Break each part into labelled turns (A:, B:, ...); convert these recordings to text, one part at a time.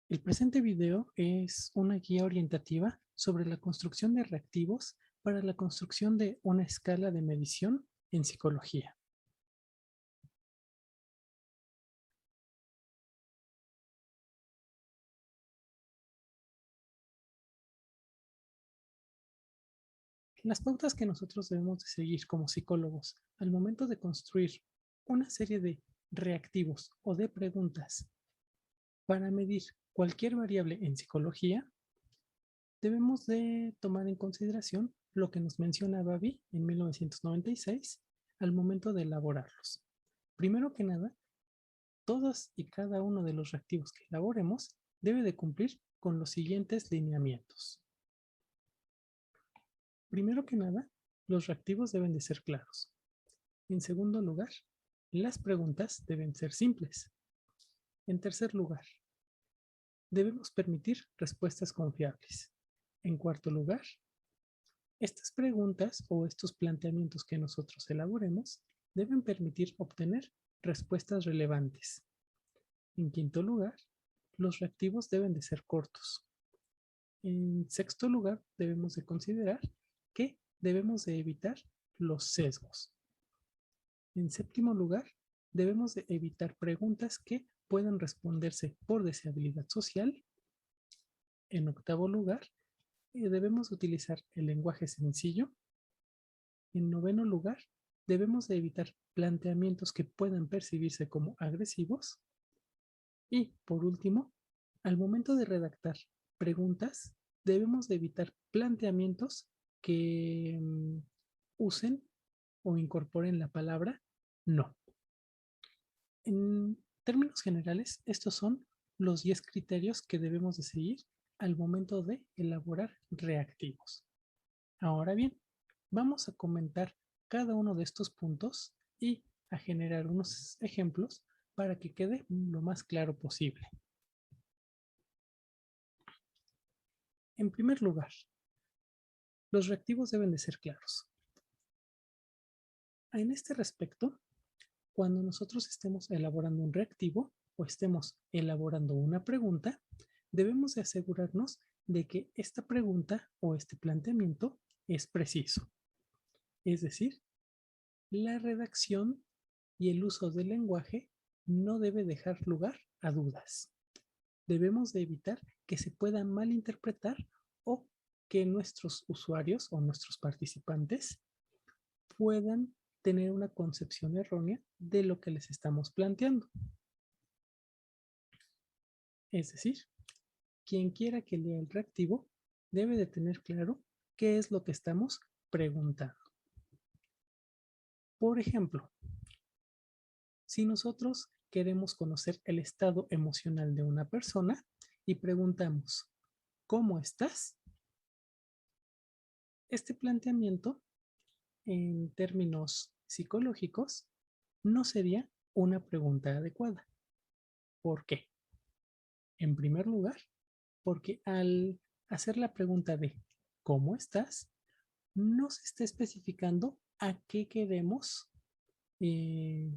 A: El presente video es una guía orientativa sobre la construcción de reactivos para la construcción de una escala de medición en psicología. Las pautas que nosotros debemos de seguir como psicólogos al momento de construir una serie de reactivos o de preguntas para medir cualquier variable en psicología, debemos de tomar en consideración lo que nos menciona Babi en 1996 al momento de elaborarlos. Primero que nada, todos y cada uno de los reactivos que elaboremos debe de cumplir con los siguientes lineamientos. Primero que nada, los reactivos deben de ser claros. En segundo lugar, las preguntas deben ser simples. En tercer lugar, debemos permitir respuestas confiables. En cuarto lugar, estas preguntas o estos planteamientos que nosotros elaboremos deben permitir obtener respuestas relevantes. En quinto lugar, los reactivos deben de ser cortos. En sexto lugar, debemos de considerar que debemos de evitar los sesgos. En séptimo lugar, debemos de evitar preguntas que puedan responderse por deseabilidad social. En octavo lugar, debemos utilizar el lenguaje sencillo. En noveno lugar, debemos de evitar planteamientos que puedan percibirse como agresivos. Y, por último, al momento de redactar preguntas, debemos de evitar planteamientos que usen o incorporen la palabra no. En términos generales, estos son los 10 criterios que debemos de seguir al momento de elaborar reactivos. Ahora bien, vamos a comentar cada uno de estos puntos y a generar unos ejemplos para que quede lo más claro posible. En primer lugar, los reactivos deben de ser claros. En este respecto, cuando nosotros estemos elaborando un reactivo o estemos elaborando una pregunta, debemos de asegurarnos de que esta pregunta o este planteamiento es preciso. Es decir, la redacción y el uso del lenguaje no debe dejar lugar a dudas. Debemos de evitar que se puedan malinterpretar o que nuestros usuarios o nuestros participantes puedan tener una concepción errónea de lo que les estamos planteando. Es decir, quien quiera que lea el reactivo debe de tener claro qué es lo que estamos preguntando. Por ejemplo, si nosotros queremos conocer el estado emocional de una persona y preguntamos, ¿cómo estás? Este planteamiento, en términos psicológicos, no sería una pregunta adecuada. ¿Por qué? En primer lugar, porque al hacer la pregunta de ¿cómo estás? No se está especificando a qué queremos eh,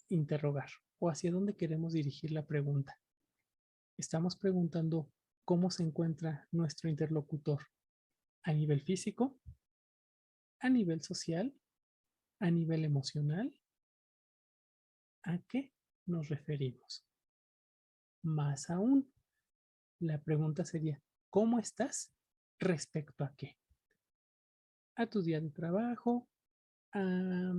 A: interrogar o hacia dónde queremos dirigir la pregunta. Estamos preguntando cómo se encuentra nuestro interlocutor a nivel físico, a nivel social, a nivel emocional. ¿A qué nos referimos? Más aún, la pregunta sería, ¿cómo estás respecto a qué? A tu día de trabajo, a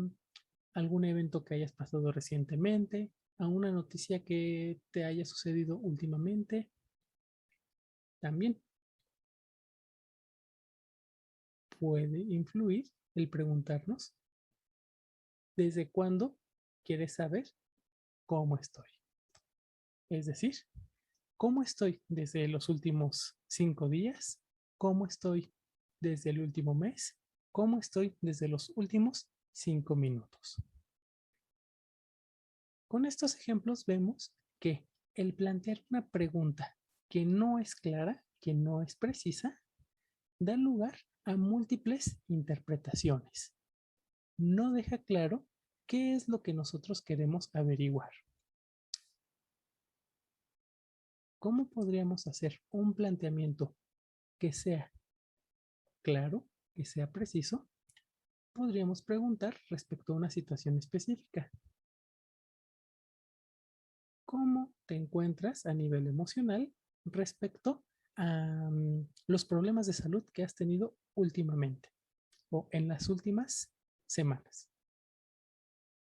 A: algún evento que hayas pasado recientemente, a una noticia que te haya sucedido últimamente. También puede influir el preguntarnos desde cuándo quieres saber cómo estoy. Es decir, ¿cómo estoy desde los últimos 5 días? ¿Cómo estoy desde el último mes? ¿Cómo estoy desde los últimos 5 minutos? Con estos ejemplos vemos que el plantear una pregunta que no es clara, que no es precisa, da lugar a múltiples interpretaciones. No deja claro qué es lo que nosotros queremos averiguar. ¿Cómo podríamos hacer un planteamiento que sea claro, que sea preciso? Podríamos preguntar respecto a una situación específica. ¿Cómo te encuentras a nivel emocional respecto a los problemas de salud que has tenido últimamente o en las últimas semanas?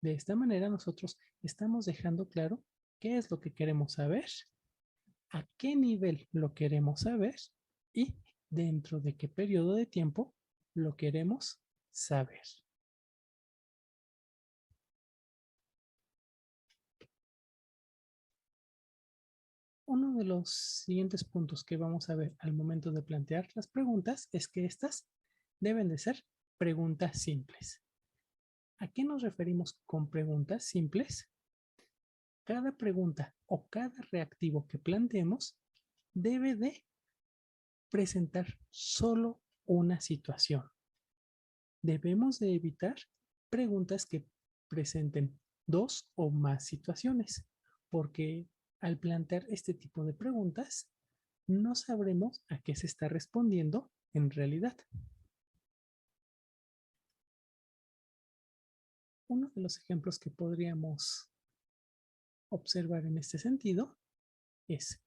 A: De esta manera nosotros estamos dejando claro qué es lo que queremos saber, a qué nivel lo queremos saber y dentro de qué periodo de tiempo lo queremos saber. Uno de los siguientes puntos que vamos a ver al momento de plantear las preguntas es que estas deben de ser preguntas simples. ¿A qué nos referimos con preguntas simples? Cada pregunta o cada reactivo que planteemos debe de presentar solo una situación. Debemos de evitar preguntas que presenten dos o más situaciones, porque al plantear este tipo de preguntas, no sabremos a qué se está respondiendo en realidad. Uno de los ejemplos que podríamos observar en este sentido es,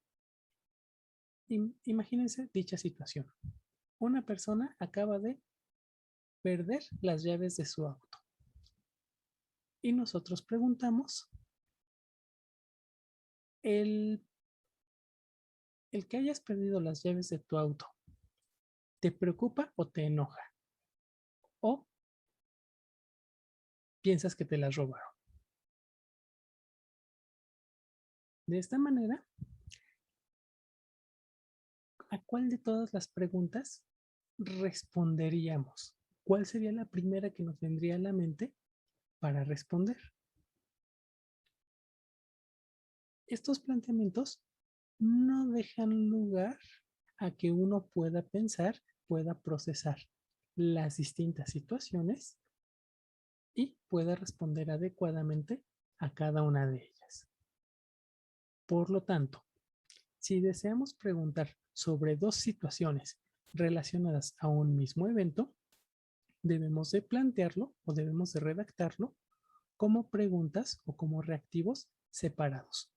A: imagínense dicha situación. Una persona acaba de perder las llaves de su auto y nosotros preguntamos, el que hayas perdido las llaves de tu auto, ¿te preocupa o te enoja? ¿O piensas que te las robaron? De esta manera, ¿a cuál de todas las preguntas responderíamos? ¿Cuál sería la primera que nos vendría a la mente para responder? Estos planteamientos no dejan lugar a que uno pueda pensar, pueda procesar las distintas situaciones y pueda responder adecuadamente a cada una de ellas. Por lo tanto, si deseamos preguntar sobre dos situaciones relacionadas a un mismo evento, debemos de plantearlo o debemos de redactarlo como preguntas o como reactivos separados.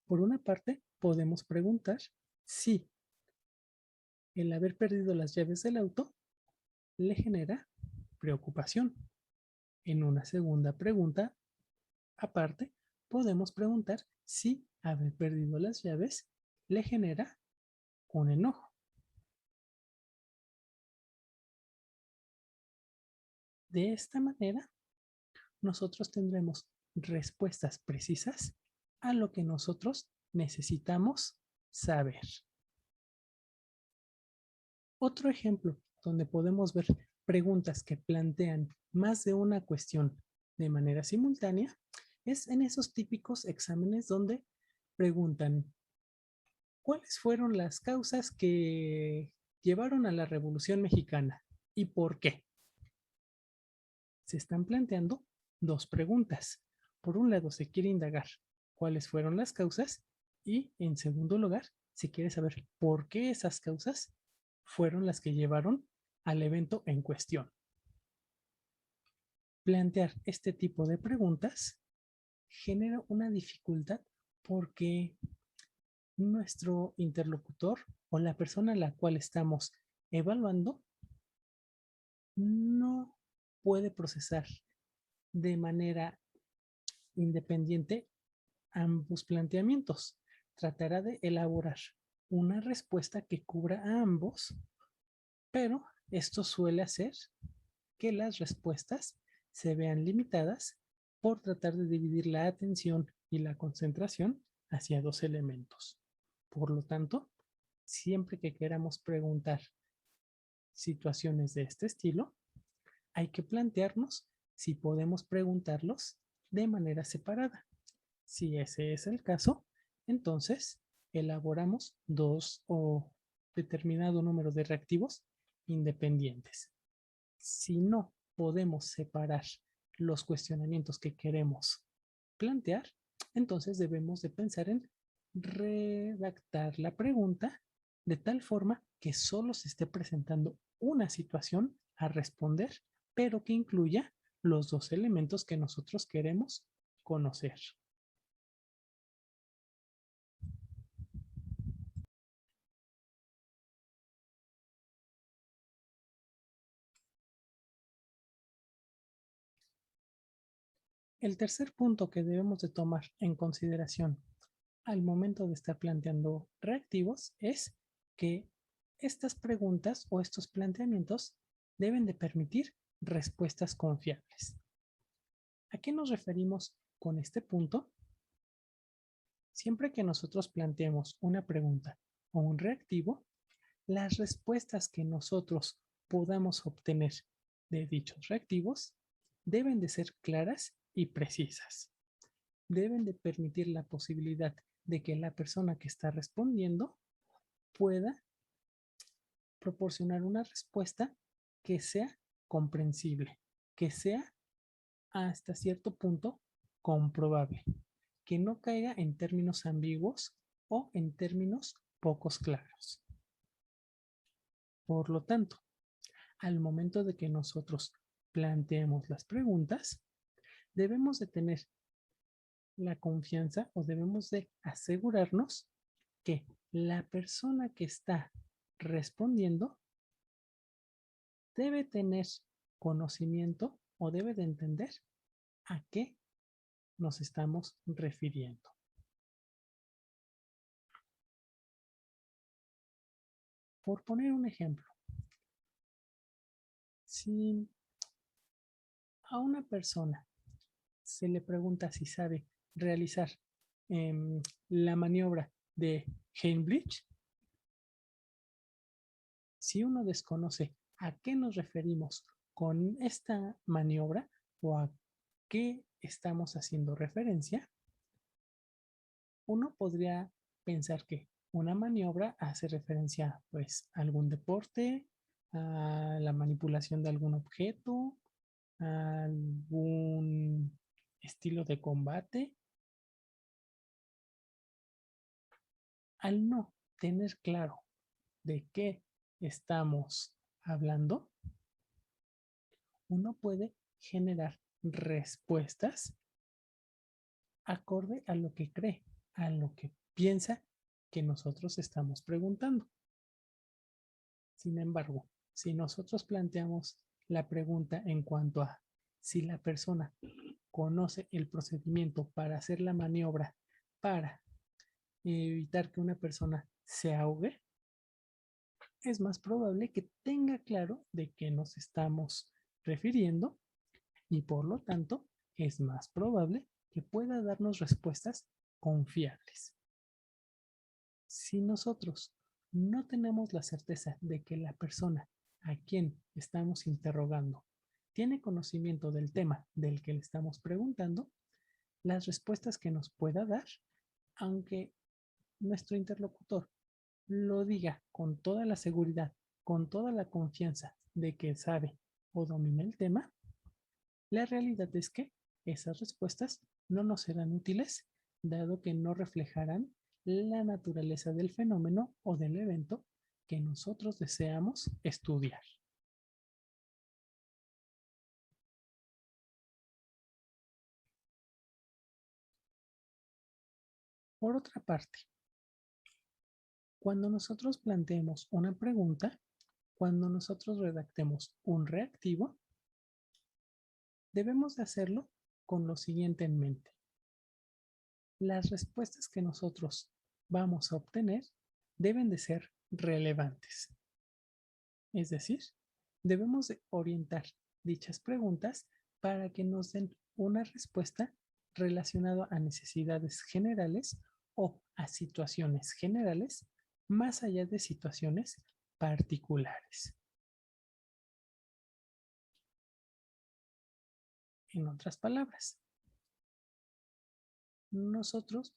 A: Por una parte, podemos preguntar si el haber perdido las llaves del auto le genera preocupación. En una segunda pregunta, aparte, podemos preguntar si haber perdido las llaves le genera un enojo. De esta manera, nosotros tendremos respuestas precisas a lo que nosotros necesitamos saber. Otro ejemplo donde podemos ver preguntas que plantean más de una cuestión de manera simultánea es en esos típicos exámenes donde preguntan ¿cuáles fueron las causas que llevaron a la Revolución Mexicana y por qué? Se están planteando dos preguntas. Por un lado, se quiere indagar cuáles fueron las causas y, en segundo lugar, se quiere saber por qué esas causas fueron las que llevaron al evento en cuestión. Plantear este tipo de preguntas genera una dificultad porque nuestro interlocutor o la persona a la cual estamos evaluando no puede procesar de manera independiente ambos planteamientos. Tratará de elaborar una respuesta que cubra a ambos, pero esto suele hacer que las respuestas se vean limitadas por tratar de dividir la atención y la concentración hacia dos elementos. Por lo tanto, siempre que queramos preguntar situaciones de este estilo, hay que plantearnos si podemos preguntarlos de manera separada. Si ese es el caso, entonces elaboramos dos o determinado número de reactivos independientes. Si no podemos separar los cuestionamientos que queremos plantear, entonces debemos de pensar en redactar la pregunta de tal forma que solo se esté presentando una situación a responder, pero que incluya los dos elementos que nosotros queremos conocer. El tercer punto que debemos de tomar en consideración al momento de estar planteando reactivos es que estas preguntas o estos planteamientos deben de permitir respuestas confiables. ¿A qué nos referimos con este punto? Siempre que nosotros planteemos una pregunta o un reactivo, las respuestas que nosotros podamos obtener de dichos reactivos deben de ser claras y precisas. Deben de permitir la posibilidad de que la persona que está respondiendo pueda proporcionar una respuesta que sea comprensible, que sea hasta cierto punto comprobable, que no caiga en términos ambiguos o en términos pocos claros. Por lo tanto, al momento de que nosotros planteemos las preguntas, debemos de tener la confianza o debemos de asegurarnos que la persona que está respondiendo debe tener conocimiento o debe de entender a qué nos estamos refiriendo. Por poner un ejemplo, si a una persona se le pregunta si sabe realizar la maniobra de Heimlich, si uno desconoce a qué nos referimos con esta maniobra o a qué estamos haciendo referencia, uno podría pensar que una maniobra hace referencia pues a algún deporte, a la manipulación de algún objeto, a algún estilo de combate. Al no tener claro de qué estamos hablando, uno puede generar respuestas acorde a lo que cree, a lo que piensa que nosotros estamos preguntando. Sin embargo, si nosotros planteamos la pregunta en cuanto a si la persona conoce el procedimiento para hacer la maniobra para evitar que una persona se ahogue, es más probable que tenga claro de qué nos estamos refiriendo y por lo tanto es más probable que pueda darnos respuestas confiables. Si nosotros no tenemos la certeza de que la persona a quien estamos interrogando tiene conocimiento del tema del que le estamos preguntando, las respuestas que nos pueda dar, aunque nuestro interlocutor lo diga con toda la seguridad, con toda la confianza de que sabe o domina el tema, la realidad es que esas respuestas no nos serán útiles, dado que no reflejarán la naturaleza del fenómeno o del evento que nosotros deseamos estudiar. Por otra parte, cuando nosotros planteemos una pregunta, cuando nosotros redactemos un reactivo, debemos de hacerlo con lo siguiente en mente. Las respuestas que nosotros vamos a obtener deben de ser relevantes. Es decir, debemos de orientar dichas preguntas para que nos den una respuesta relacionada a necesidades generales o a situaciones generales, más allá de situaciones particulares. En otras palabras, nosotros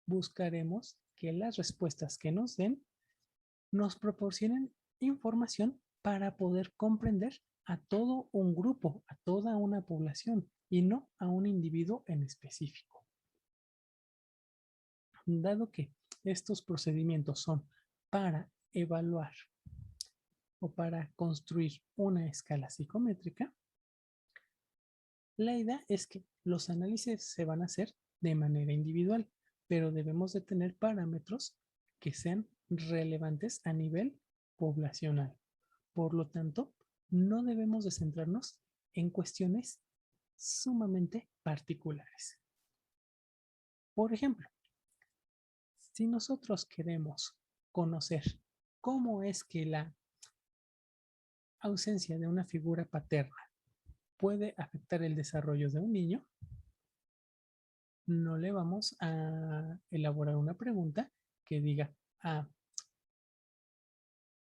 A: buscaremos que las respuestas que nos den nos proporcionen información para poder comprender a todo un grupo, a toda una población y no a un individuo en específico. dado que estos procedimientos son para evaluar o para construir una escala psicométrica, la idea es que los análisis se van a hacer de manera individual, pero debemos de tener parámetros que sean relevantes a nivel poblacional. Por lo tanto, no debemos de centrarnos en cuestiones sumamente particulares. Por ejemplo, si nosotros queremos conocer cómo es que la ausencia de una figura paterna puede afectar el desarrollo de un niño, no le vamos a elaborar una pregunta que diga,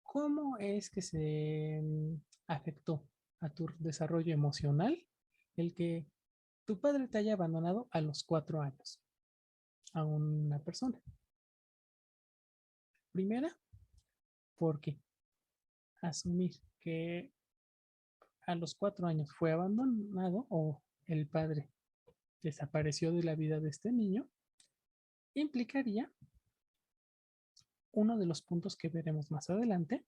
A: ¿cómo es que se afectó a tu desarrollo emocional el que tu padre te haya abandonado a los 4 años a una persona? Primera, porque asumir que a los 4 años fue abandonado o el padre desapareció de la vida de este niño, implicaría uno de los puntos que veremos más adelante,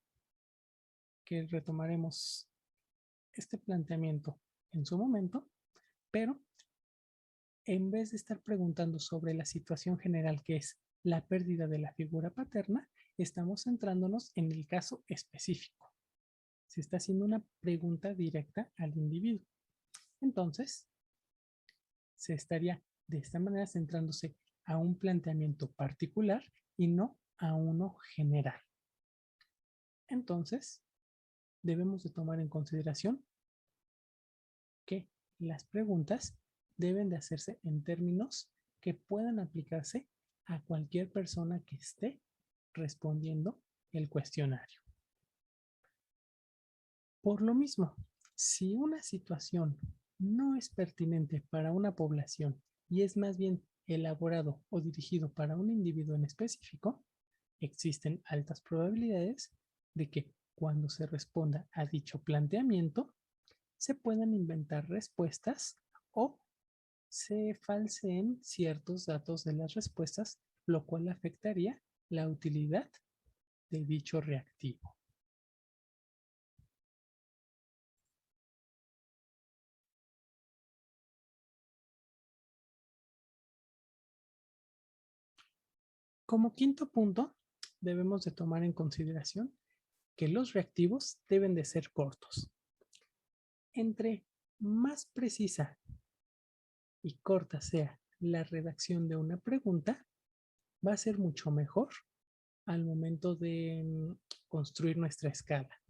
A: que retomaremos este planteamiento en su momento, pero en vez de estar preguntando sobre la situación general que es la pérdida de la figura paterna, estamos centrándonos en el caso específico. Se está haciendo una pregunta directa al individuo. Entonces, se estaría de esta manera centrándose a un planteamiento particular y no a uno general. Entonces, debemos de tomar en consideración que las preguntas deben de hacerse en términos que puedan aplicarse a cualquier persona que esté respondiendo el cuestionario. Por lo mismo, si una situación no es pertinente para una población y es más bien elaborado o dirigido para un individuo en específico, existen altas probabilidades de que cuando se responda a dicho planteamiento se puedan inventar respuestas o se falseen ciertos datos de las respuestas, lo cual afectaría la utilidad de dicho reactivo. Como quinto punto, debemos de tomar en consideración que los reactivos deben de ser cortos. Entre más precisa y corta sea la redacción de una pregunta, va a ser mucho mejor al momento de construir nuestra escala.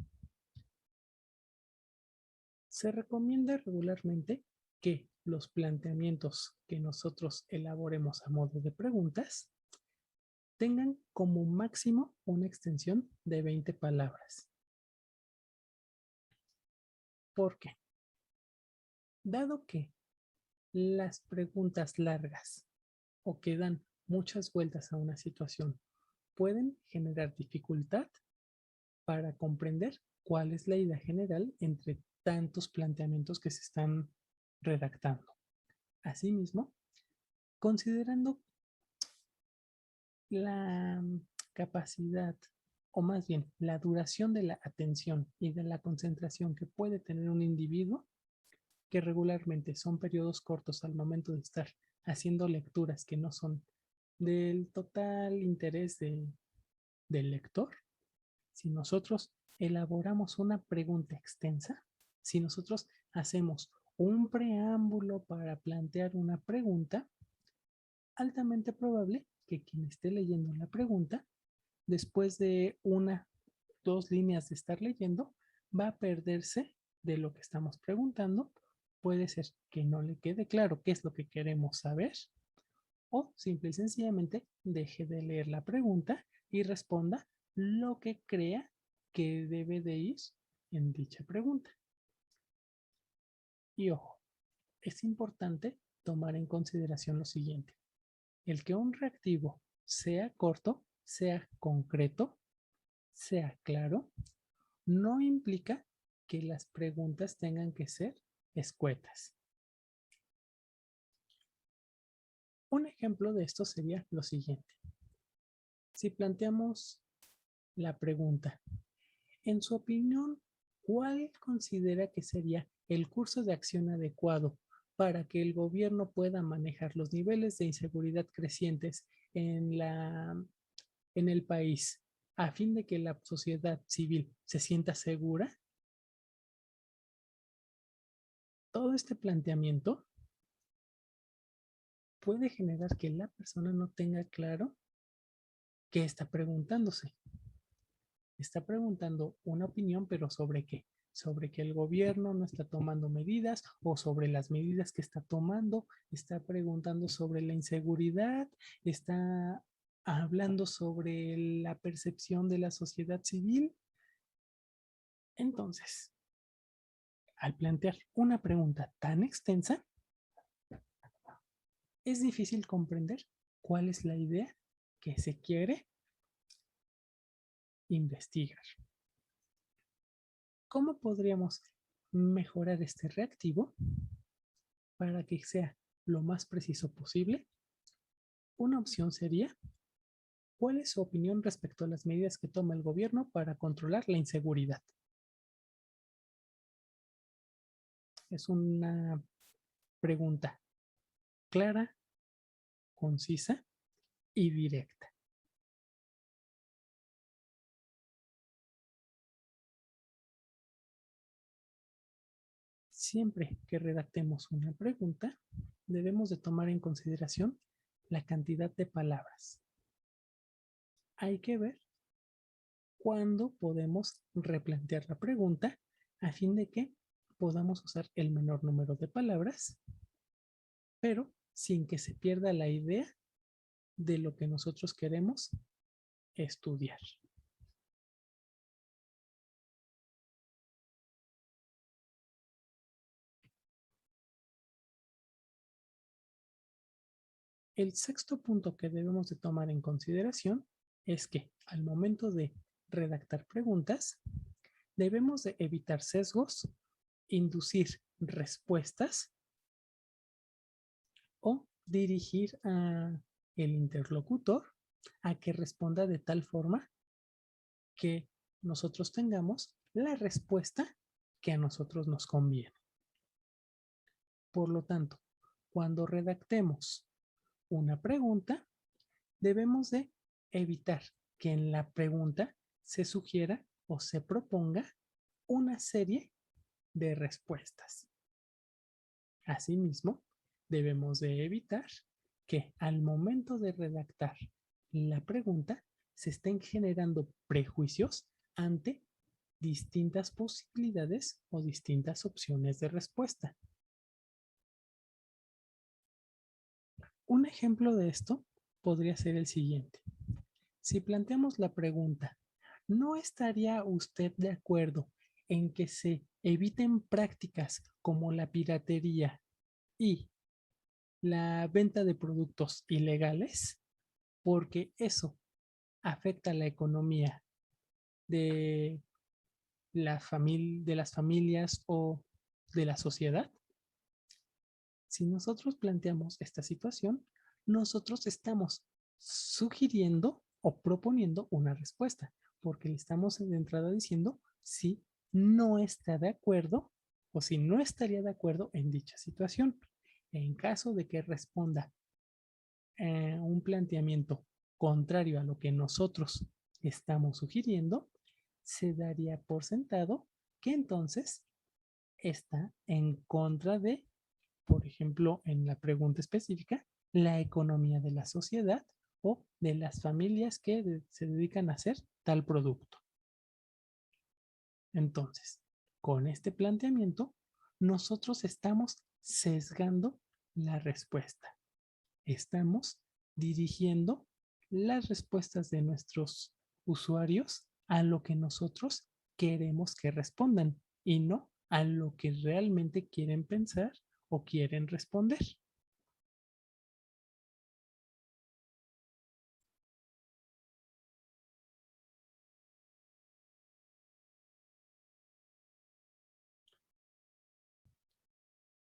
A: Se recomienda regularmente que los planteamientos que nosotros elaboremos a modo de preguntas tengan como máximo una extensión de 20 palabras. ¿Por qué? Dado que las preguntas largas o que dan muchas vueltas a una situación pueden generar dificultad para comprender cuál es la idea general entre tantos planteamientos que se están redactando. Asimismo, considerando la capacidad, o más bien la duración de la atención y de la concentración que puede tener un individuo, que regularmente son periodos cortos al momento de estar haciendo lecturas que no son del total interés del lector, si nosotros elaboramos una pregunta extensa, si nosotros hacemos un preámbulo para plantear una pregunta, altamente probable que quien esté leyendo la pregunta, después de 1, 2 líneas de estar leyendo, va a perderse de lo que estamos preguntando. Puede ser que no le quede claro qué es lo que queremos saber o simple y sencillamente deje de leer la pregunta y responda lo que crea que debe de ir en dicha pregunta. Y ojo, es importante tomar en consideración lo siguiente. El que un reactivo sea corto, sea concreto, sea claro, no implica que las preguntas tengan que ser escuetas. Un ejemplo de esto sería lo siguiente. Si planteamos la pregunta, en su opinión, ¿cuál considera que sería el curso de acción adecuado para que el gobierno pueda manejar los niveles de inseguridad crecientes en el país a fin de que la sociedad civil se sienta segura? Todo este planteamiento puede generar que la persona no tenga claro qué está preguntándose. Está preguntando una opinión, pero ¿sobre qué? Sobre que el gobierno no está tomando medidas o sobre las medidas que está tomando. Está preguntando sobre la inseguridad. Está hablando sobre la percepción de la sociedad civil. Entonces, al plantear una pregunta tan extensa, es difícil comprender cuál es la idea que se quiere investigar. ¿Cómo podríamos mejorar este reactivo para que sea lo más preciso posible? Una opción sería, ¿cuál es su opinión respecto a las medidas que toma el gobierno para controlar la inseguridad? Es una pregunta clara, concisa y directa. Siempre que redactemos una pregunta, debemos de tomar en consideración la cantidad de palabras. Hay que ver cuándo podemos replantear la pregunta a fin de que podamos usar el menor número de palabras, pero sin que se pierda la idea de lo que nosotros queremos estudiar. El sexto punto que debemos de tomar en consideración es que al momento de redactar preguntas, debemos de evitar sesgos, inducir respuestas o dirigir a el interlocutor a que responda de tal forma que nosotros tengamos la respuesta que a nosotros nos conviene. Por lo tanto, cuando redactemos una pregunta, debemos de evitar que en la pregunta se sugiera o se proponga una serie de respuestas. Asimismo, debemos de evitar que al momento de redactar la pregunta se estén generando prejuicios ante distintas posibilidades o distintas opciones de respuesta. Un ejemplo de esto podría ser el siguiente. Si planteamos la pregunta, ¿no estaría usted de acuerdo en que se eviten prácticas como la piratería y la venta de productos ilegales? Porque eso afecta la economía de de las familias o de la sociedad. Si nosotros planteamos esta situación, nosotros estamos sugiriendo o proponiendo una respuesta, porque le estamos de entrada diciendo si no está de acuerdo o si no estaría de acuerdo en dicha situación. En caso de que responda un planteamiento contrario a lo que nosotros estamos sugiriendo, se daría por sentado que entonces está en contra de, por ejemplo, en la pregunta específica, la economía de la sociedad o de las familias que se dedican a hacer tal producto. Entonces, con este planteamiento, nosotros estamos sesgando la respuesta. Estamos dirigiendo las respuestas de nuestros usuarios a lo que nosotros queremos que respondan y no a lo que realmente quieren pensar o quieren responder.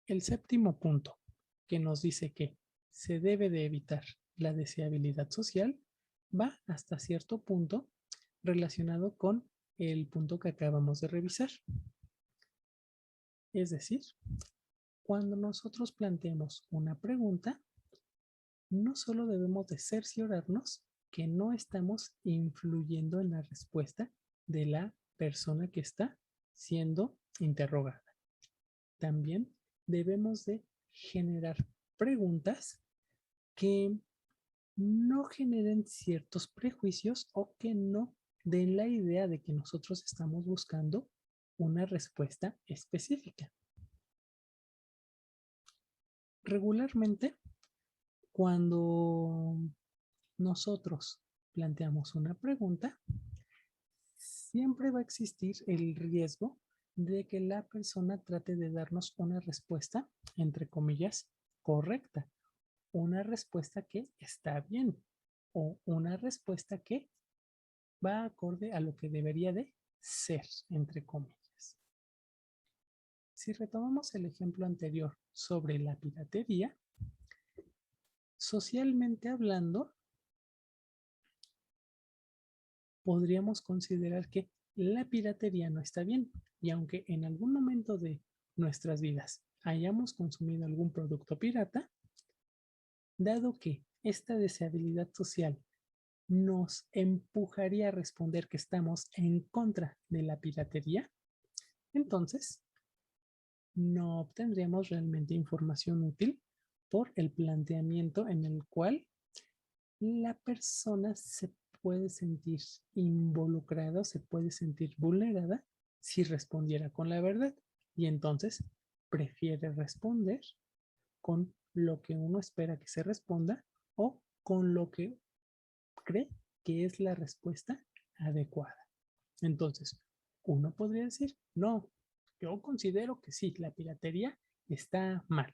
A: El séptimo punto que nos dice que se debe de evitar la deseabilidad social va hasta cierto punto relacionado con el punto que acabamos de revisar. Es decir, cuando nosotros planteamos una pregunta, no solo debemos de cerciorarnos que no estamos influyendo en la respuesta de la persona que está siendo interrogada. También debemos de generar preguntas que no generen ciertos prejuicios o que no den la idea de que nosotros estamos buscando una respuesta específica. Regularmente, cuando nosotros planteamos una pregunta, siempre va a existir el riesgo de que la persona trate de darnos una respuesta, entre comillas, correcta, una respuesta que está bien o una respuesta que va acorde a lo que debería de ser, entre comillas. Si retomamos el ejemplo anterior sobre la piratería, socialmente hablando, podríamos considerar que la piratería no está bien y aunque en algún momento de nuestras vidas hayamos consumido algún producto pirata, dado que esta deseabilidad social nos empujaría a responder que estamos en contra de la piratería, entonces no obtendríamos realmente información útil por el planteamiento en el cual la persona se puede sentir involucrada, se puede sentir vulnerada si respondiera con la verdad y entonces prefiere responder con lo que uno espera que se responda o con lo que cree que es la respuesta adecuada. Entonces, uno podría decir, no, yo considero que sí, la piratería está mal.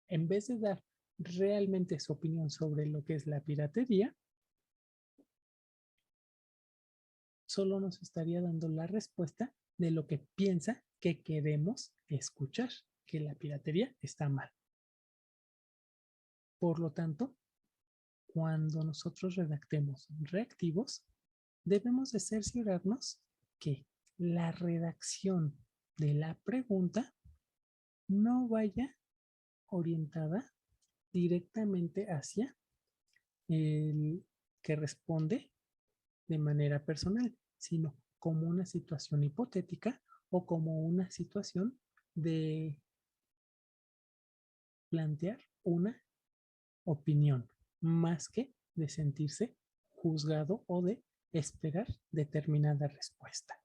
A: En vez de dar realmente su opinión sobre lo que es la piratería, solo nos estaría dando la respuesta de lo que piensa que queremos escuchar, que la piratería está mal. Por lo tanto, cuando nosotros redactemos reactivos, debemos de cerciorarnos que la redacción de la pregunta no vaya orientada directamente hacia el que responde de manera personal, sino como una situación hipotética o como una situación de plantear una opinión, más que de sentirse juzgado o de esperar determinada respuesta.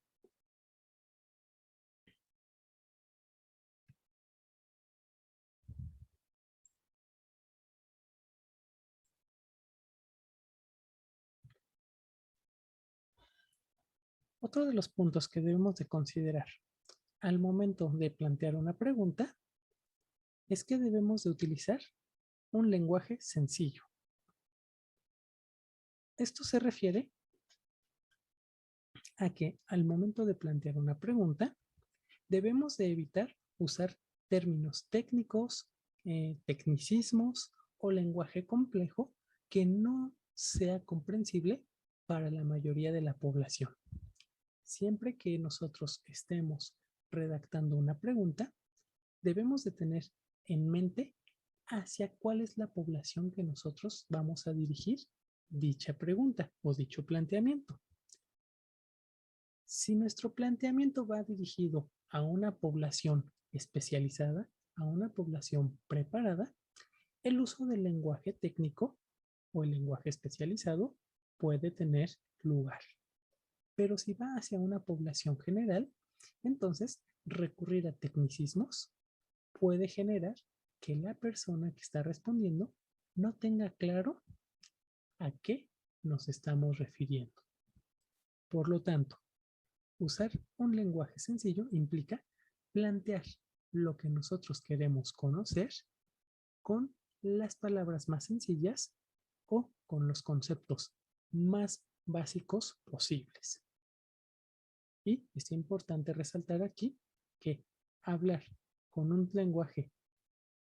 A: Otro de los puntos que debemos de considerar al momento de plantear una pregunta es que debemos de utilizar un lenguaje sencillo. Esto se refiere a que al momento de plantear una pregunta debemos de evitar usar términos técnicos, tecnicismos o lenguaje complejo que no sea comprensible para la mayoría de la población. Siempre que nosotros estemos redactando una pregunta, debemos de tener en mente hacia cuál es la población que nosotros vamos a dirigir dicha pregunta o dicho planteamiento. Si nuestro planteamiento va dirigido a una población especializada, a una población preparada, el uso del lenguaje técnico o el lenguaje especializado puede tener lugar. Pero si va hacia una población general, entonces recurrir a tecnicismos puede generar que la persona que está respondiendo no tenga claro a qué nos estamos refiriendo. Por lo tanto, usar un lenguaje sencillo implica plantear lo que nosotros queremos conocer con las palabras más sencillas o con los conceptos más básicos posibles. Y es importante resaltar aquí que hablar con un lenguaje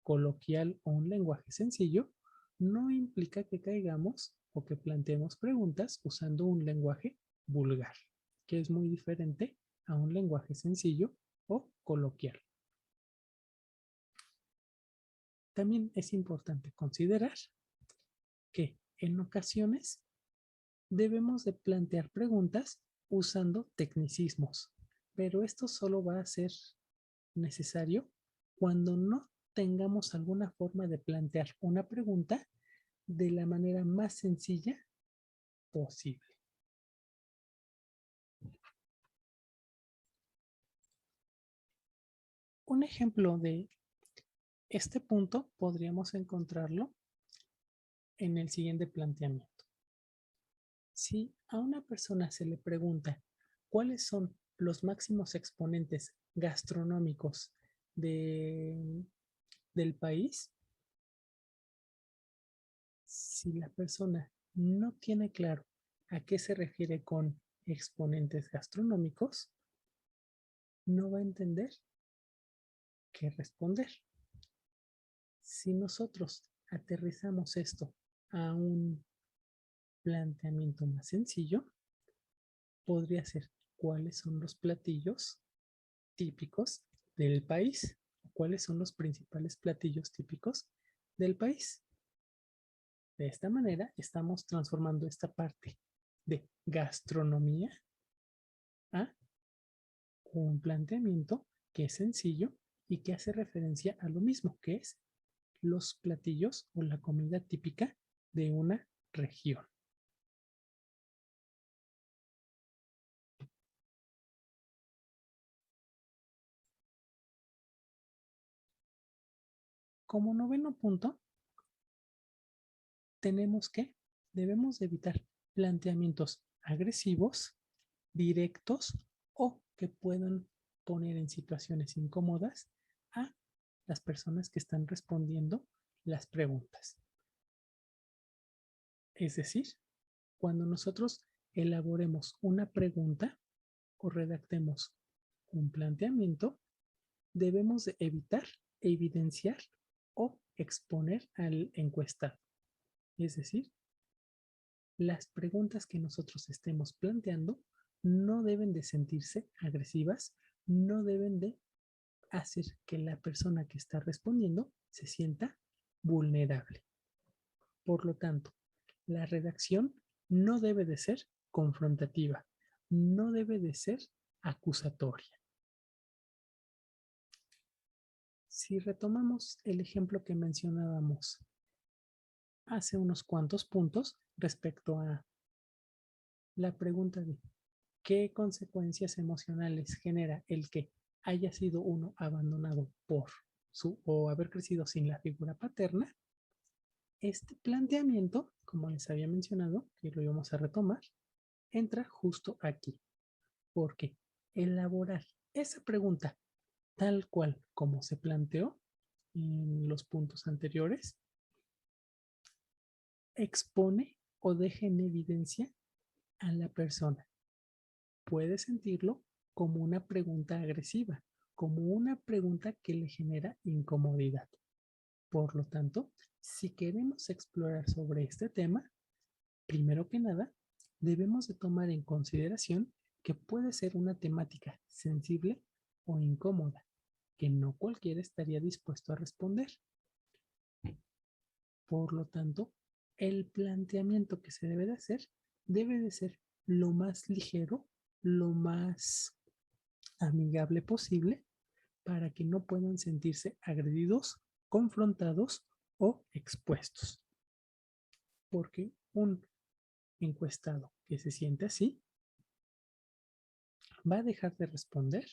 A: coloquial o un lenguaje sencillo, no implica que caigamos o que planteemos preguntas usando un lenguaje vulgar, que es muy diferente a un lenguaje sencillo o coloquial. También es importante considerar que en ocasiones debemos de plantear preguntas usando tecnicismos, pero esto solo va a ser necesario cuando no tengamos alguna forma de plantear una pregunta de la manera más sencilla posible. Un ejemplo de este punto podríamos encontrarlo en el siguiente planteamiento. Si a una persona se le pregunta cuáles son los máximos exponentes gastronómicos del país, si la persona no tiene claro a qué se refiere con exponentes gastronómicos, no va a entender qué responder. Si nosotros aterrizamos esto a un planteamiento más sencillo, podría ser cuáles son los platillos típicos del país, cuáles son los principales platillos típicos del país. De esta manera estamos transformando esta parte de gastronomía a un planteamiento que es sencillo y que hace referencia a lo mismo, que es los platillos o la comida típica de una región. Como noveno punto, debemos evitar planteamientos agresivos, directos o que puedan poner en situaciones incómodas a las personas que están respondiendo las preguntas. Es decir, cuando nosotros elaboremos una pregunta o redactemos un planteamiento, debemos de evitar evidenciar o exponer al encuestado. Es decir, las preguntas que nosotros estemos planteando no deben de sentirse agresivas, no deben de hacer que la persona que está respondiendo se sienta vulnerable. Por lo tanto, la redacción no debe de ser confrontativa, no debe de ser acusatoria. Si retomamos el ejemplo que mencionábamos hace unos cuantos puntos respecto a la pregunta de qué consecuencias emocionales genera el que haya sido uno abandonado por su o haber crecido sin la figura paterna, este planteamiento, como les había mencionado, que lo íbamos a retomar, entra justo aquí, porque elaborar esa pregunta tal cual como se planteó en los puntos anteriores, expone o deja en evidencia a la persona. Puede sentirlo como una pregunta agresiva, como una pregunta que le genera incomodidad. Por lo tanto, si queremos explorar sobre este tema, primero que nada, debemos de tomar en consideración que puede ser una temática sensible o incómoda, que no cualquiera estaría dispuesto a responder. Por lo tanto, el planteamiento que se debe de hacer debe de ser lo más ligero, lo más amigable posible para que no puedan sentirse agredidos, confrontados o expuestos. Porque un encuestado que se siente así va a dejar de responder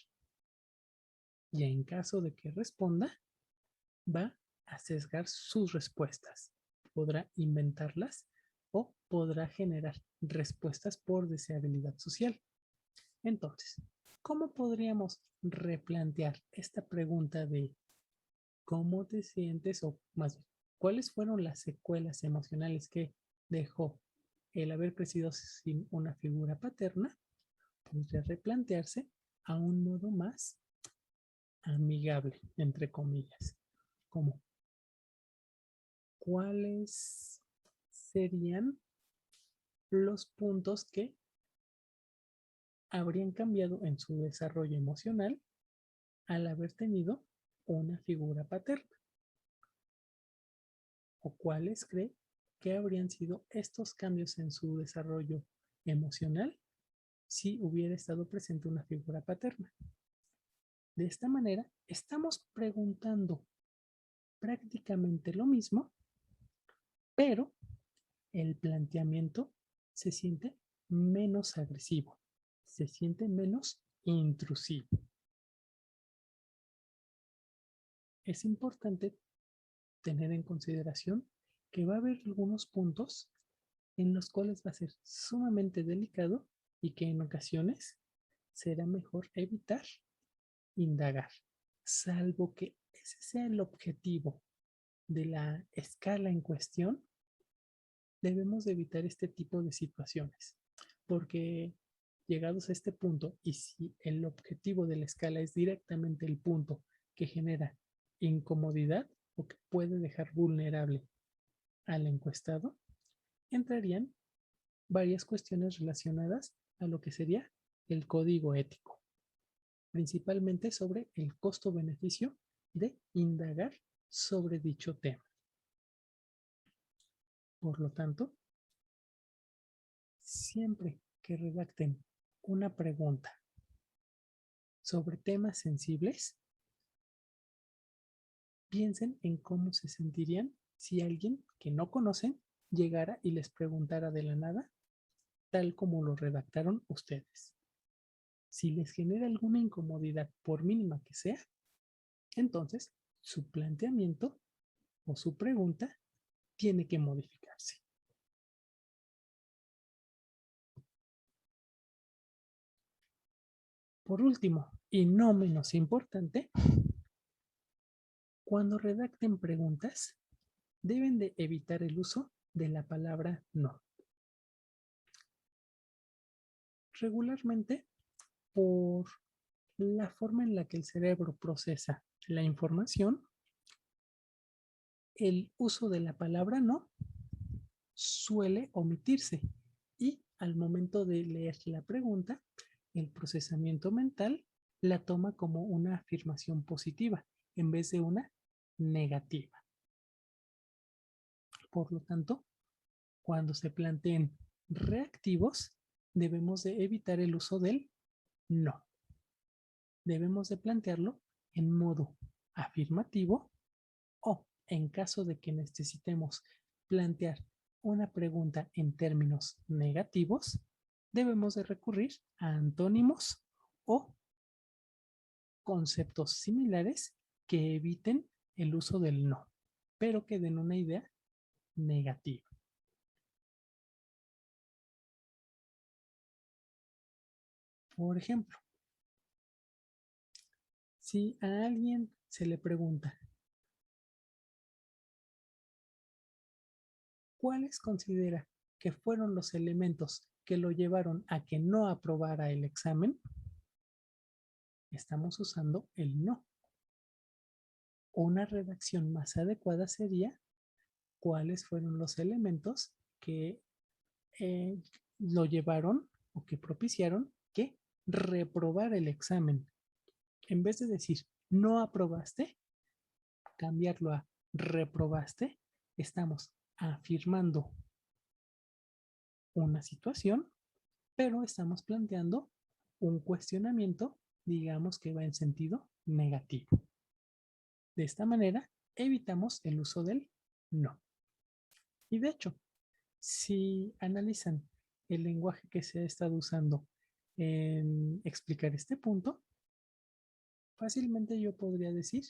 A: y en caso de que responda, va a sesgar sus respuestas. Podrá inventarlas o podrá generar respuestas por deseabilidad social. Entonces, ¿cómo podríamos replantear esta pregunta de cómo te sientes o más bien, cuáles fueron las secuelas emocionales que dejó el haber crecido sin una figura paterna? Podría replantearse a un modo más amigable, entre comillas, como ¿cuáles serían los puntos que habrían cambiado en su desarrollo emocional al haber tenido una figura paterna? ¿O cuáles cree que habrían sido estos cambios en su desarrollo emocional si hubiera estado presente una figura paterna? De esta manera, estamos preguntando prácticamente lo mismo, pero el planteamiento se siente menos agresivo, se siente menos intrusivo. Es importante tener en consideración que va a haber algunos puntos en los cuales va a ser sumamente delicado y que en ocasiones será mejor evitar indagar, salvo que ese sea el objetivo de la escala en cuestión. Debemos de evitar este tipo de situaciones, porque llegados a este punto, y si el objetivo de la escala es directamente el punto que genera incomodidad o que puede dejar vulnerable al encuestado, entrarían varias cuestiones relacionadas a lo que sería el código ético, principalmente sobre el costo-beneficio de indagar sobre dicho tema. Por lo tanto, siempre que redacten una pregunta sobre temas sensibles, piensen en cómo se sentirían si alguien que no conocen llegara y les preguntara de la nada, tal como lo redactaron ustedes. Si les genera alguna incomodidad, por mínima que sea, entonces su planteamiento o su pregunta tiene que modificarse. Por último, y no menos importante, cuando redacten preguntas, deben de evitar el uso de la palabra no. Regularmente, por la forma en la que el cerebro procesa la información, el uso de la palabra no suele omitirse y al momento de leer la pregunta, el procesamiento mental la toma como una afirmación positiva en vez de una negativa. Por lo tanto, cuando se planteen reactivos, debemos de evitar el uso del no. Debemos de plantearlo en modo afirmativo o en caso de que necesitemos plantear una pregunta en términos negativos, debemos de recurrir a antónimos o conceptos similares que eviten el uso del no, pero que den una idea negativa. Por ejemplo, si a alguien se le pregunta, ¿cuáles considera que fueron los elementos que lo llevaron a que no aprobara el examen? Estamos usando el no. Una redacción más adecuada sería cuáles fueron los elementos que lo llevaron o que propiciaron que reprobar el examen. En vez de decir no aprobaste, cambiarlo a reprobaste, estamos afirmando una situación, pero estamos planteando un cuestionamiento, digamos que va en sentido negativo. De esta manera, evitamos el uso del no. Y de hecho, si analizan el lenguaje que se ha estado usando en explicar este punto, fácilmente yo podría decir,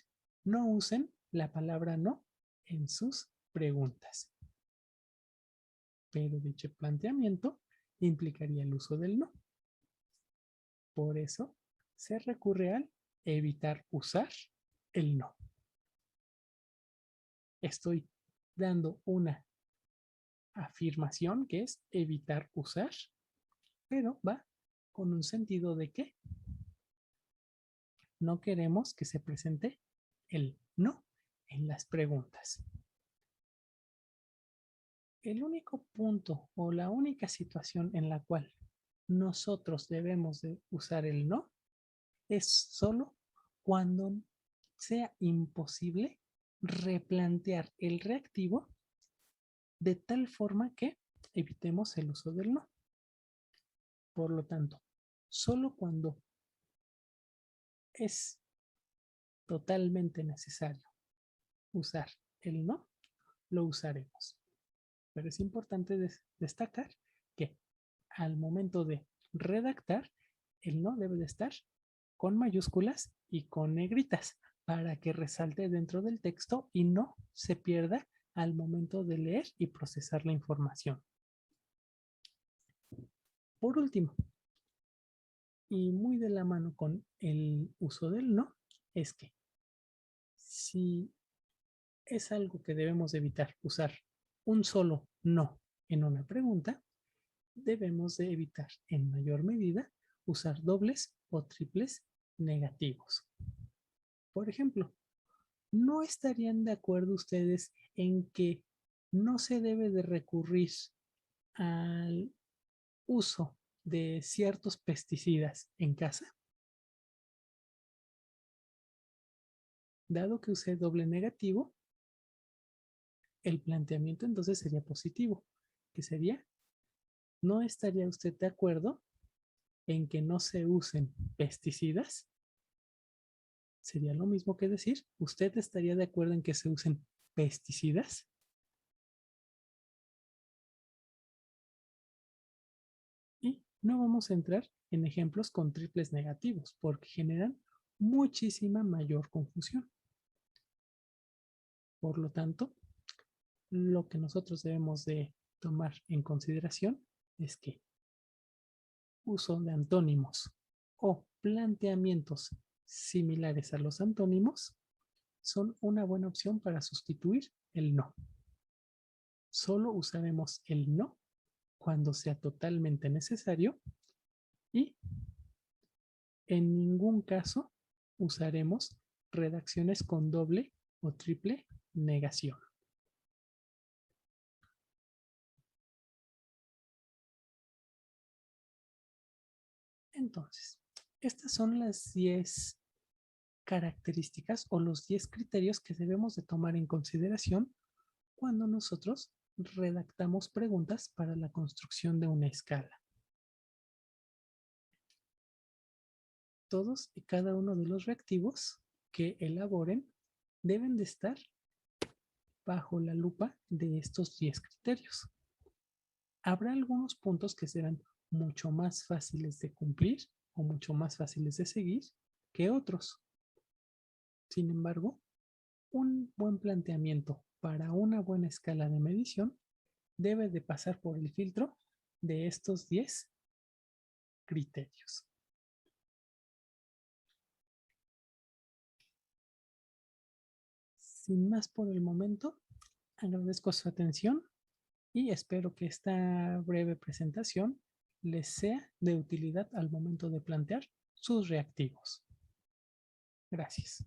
A: no usen la palabra no en sus preguntas. Pero dicho planteamiento implicaría el uso del no. Por eso se recurre al evitar usar el no. Estoy dando una afirmación que es evitar usar, pero va con un sentido de que no queremos que se presente el no en las preguntas. El único punto o la única situación en la cual nosotros debemos de usar el no es solo cuando sea imposible replantear el reactivo de tal forma que evitemos el uso del no. Por lo tanto, solo cuando es totalmente necesario usar el no, lo usaremos. Pero es importante destacar que al momento de redactar, el no debe de estar con mayúsculas y con negritas para que resalte dentro del texto y no se pierda al momento de leer y procesar la información. Por último, y muy de la mano con el uso del no, es que si es algo que debemos evitar usar un solo no en una pregunta, debemos de evitar en mayor medida usar dobles o triples negativos. Por ejemplo, ¿no estarían de acuerdo ustedes en que no se debe de recurrir al uso de ciertos pesticidas en casa? Dado que usé doble negativo, el planteamiento entonces sería positivo, que sería, ¿no estaría usted de acuerdo en que no se usen pesticidas? Sería lo mismo que decir, ¿usted estaría de acuerdo en que se usen pesticidas? Y no vamos a entrar en ejemplos con triples negativos porque generan muchísima mayor confusión. Por lo tanto, lo que nosotros debemos de tomar en consideración es que uso de antónimos o planteamientos similares a los antónimos son una buena opción para sustituir el no. Solo usaremos el no cuando sea totalmente necesario y en ningún caso usaremos redacciones con doble o triple negación. Entonces, estas son las 10 características o los 10 criterios que debemos de tomar en consideración cuando nosotros redactamos preguntas para la construcción de una escala. Todos y cada uno de los reactivos que elaboren deben de estar bajo la lupa de estos 10 criterios. Habrá algunos puntos que serán mucho más fáciles de cumplir o mucho más fáciles de seguir que otros. Sin embargo, un buen planteamiento para una buena escala de medición debe de pasar por el filtro de estos 10 criterios. Sin más por el momento, agradezco su atención y espero que esta breve presentación les sea de utilidad al momento de plantear sus reactivos. Gracias.